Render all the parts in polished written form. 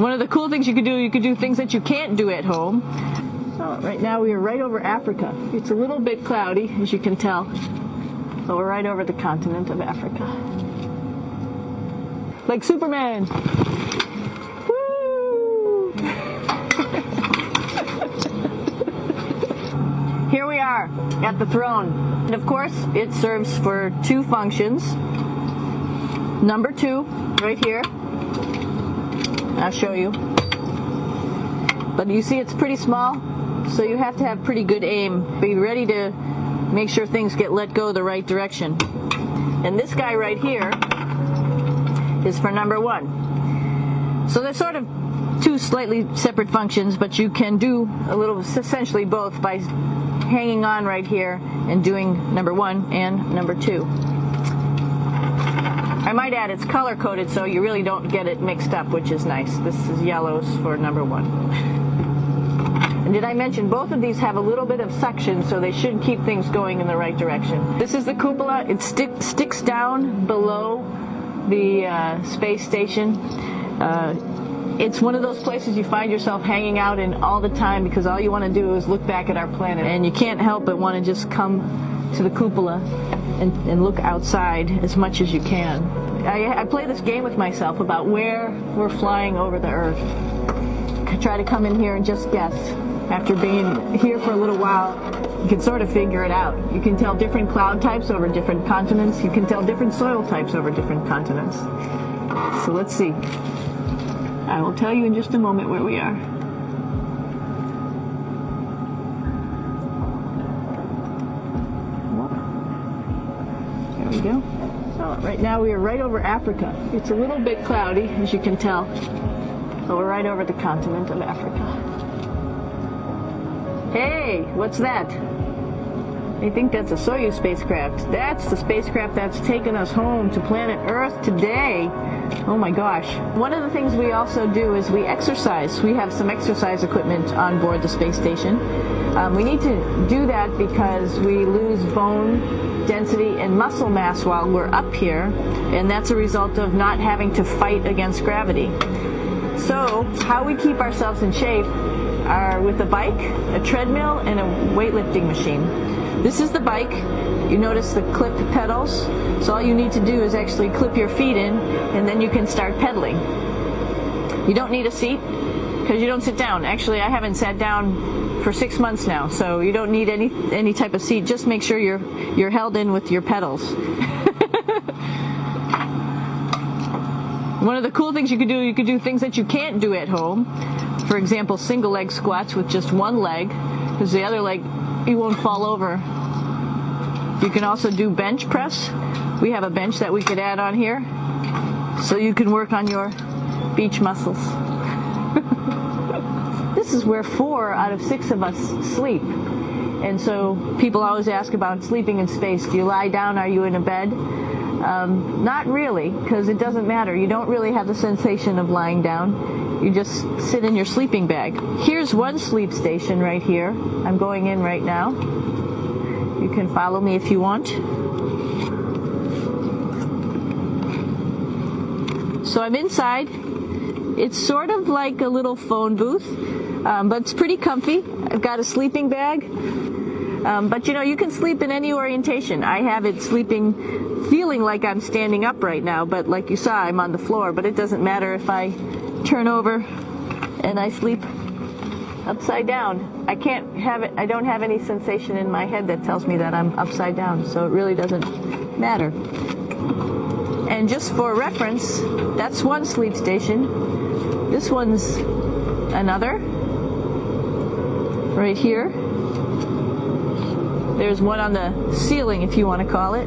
One of the cool things you could do things that you can't do at home. So right now we are right over Africa. It's a little bit cloudy, as you can tell, but we're right over the continent of Africa. Like Superman! Woo! Here we are at the throne. And of course, it serves for two functions. Number 2, right here. I'll show you. But you see it's pretty small, so you have to have pretty good aim. Be ready to make sure things get let go the right direction. And this guy right here is for number 1. So they're sort of two slightly separate functions, but you can do a little, essentially both, by hanging on right here and doing number 1 and number 2. I might add it's color coded so you really don't get it mixed up, which is nice. This is yellows for number 1. And did I mention both of these have a little bit of suction, so they should keep things going in the right direction. This is the cupola. It sticks down below the space station. It's one of those places you find yourself hanging out in all the time because all you want to do is look back at our planet, and you can't help but want to just come to the cupola and look outside as much as you can. I play this game with myself about where we're flying over the Earth. I try to come in here and just guess. After being here for a little while, you can sort of figure it out. You can tell different cloud types over different continents. You can tell different soil types over different continents. So let's see. I will tell you in just a moment where we are. There we go. So right now we are right over Africa. It's a little bit cloudy, as you can tell, but we're right over the continent of Africa. Hey, what's that? I think that's a Soyuz spacecraft. That's the spacecraft that's taken us home to planet Earth today. Oh my gosh. One of the things we also do is we exercise. We have some exercise equipment on board the space station. We need to do that because we lose bone density and muscle mass while we're up here, and that's a result of not having to fight against gravity. So how we keep ourselves in shape are with a bike, a treadmill, and a weightlifting machine. This is the bike. You notice the clipped pedals. So all you need to do is actually clip your feet in, and then you can start pedaling. You don't need a seat because you don't sit down. Actually, I haven't sat down for 6 months now, so you don't need any type of seat. Just make sure you're held in with your pedals. One of the cool things you could do things that you can't do at home. For example, single leg squats with just one leg, because the other leg, you won't fall over. You can also do bench press. We have a bench that we could add on here, so you can work on your beach muscles. This is where 4 out of 6 of us sleep. And so people always ask about sleeping in space. Do you lie down? Are you in a bed? Not really, because it doesn't matter. You don't really have the sensation of lying down. You just sit in your sleeping bag. Here's one sleep station right here. I'm going in right now. You can follow me if you want. So I'm inside. It's sort of like a little phone booth, but it's pretty comfy. I've got a sleeping bag. But you know, you can sleep in any orientation. I have it feeling like I'm standing up right now, but like you saw, I'm on the floor. But it doesn't matter if I turn over and I sleep upside down. I don't have any sensation in my head that tells me that I'm upside down, so it really doesn't matter. And just for reference, that's one sleep station. This one's another, right here. There's one on the ceiling, if you want to call it,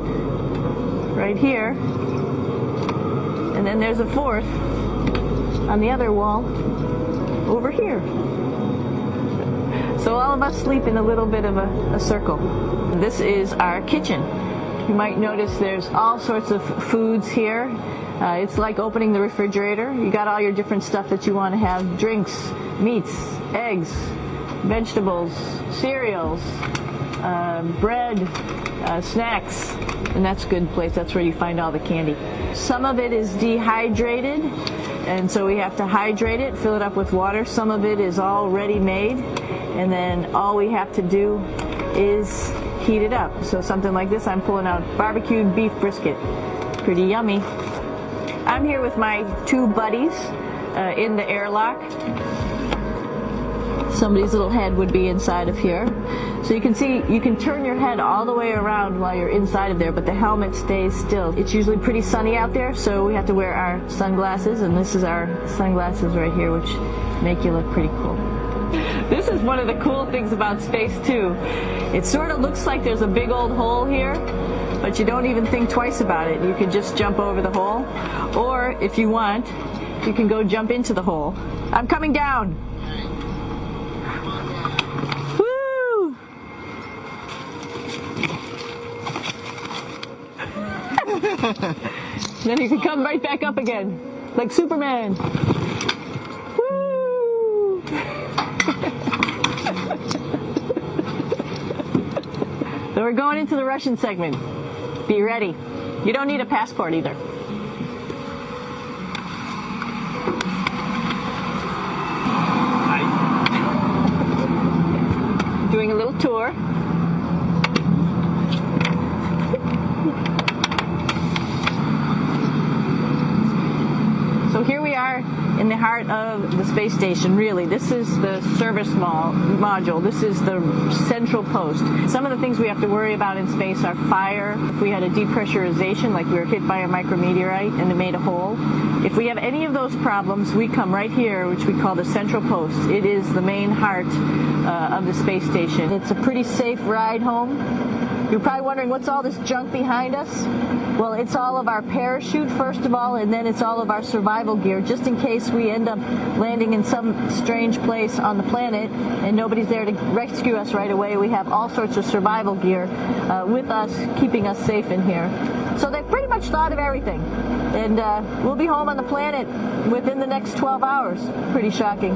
right here. And then there's a fourth on the other wall over here. So all of us sleep in a little bit of a circle. This is our kitchen. You might notice there's all sorts of foods here. It's like opening the refrigerator. You got all your different stuff that you want to have: drinks, meats, eggs, vegetables, cereals, bread, snacks, and that's a good place. That's where you find all the candy. Some of it is dehydrated, and so we have to hydrate it, fill it up with water. Some of it is already made, and then all we have to do is heat it up. So something like this, I'm pulling out barbecued beef brisket. Pretty yummy. I'm here with my two buddies in the airlock. Somebody's little head would be inside of here. So you can see, you can turn your head all the way around while you're inside of there, but the helmet stays still. It's usually pretty sunny out there, so we have to wear our sunglasses, and this is our sunglasses right here, which make you look pretty cool. This is one of the cool things about space too. It sort of looks like there's a big old hole here, but you don't even think twice about it. You can just jump over the hole, or if you want, you can go jump into the hole. I'm coming down. Woo! Then you can come right back up again, like Superman. Woo! So we're going into the Russian segment. Be ready. You don't need a passport either. Doing a little tour. So here we are in the heart of the space station, really. This is the service module. This is the central post. Some of the things we have to worry about in space are fire. If we had a depressurization, like we were hit by a micrometeorite and it made a hole, if we have any of those problems, we come right here, which we call the central post. It is the main heart of the space station. It's a pretty safe ride home. You're probably wondering, what's all this junk behind us? Well, it's all of our parachute, first of all, and then it's all of our survival gear, just in case we end up landing in some strange place on the planet and nobody's there to rescue us right away. We have all sorts of survival gear with us, keeping us safe in here. So they've pretty much thought of everything. And we'll be home on the planet within the next 12 hours. Pretty shocking.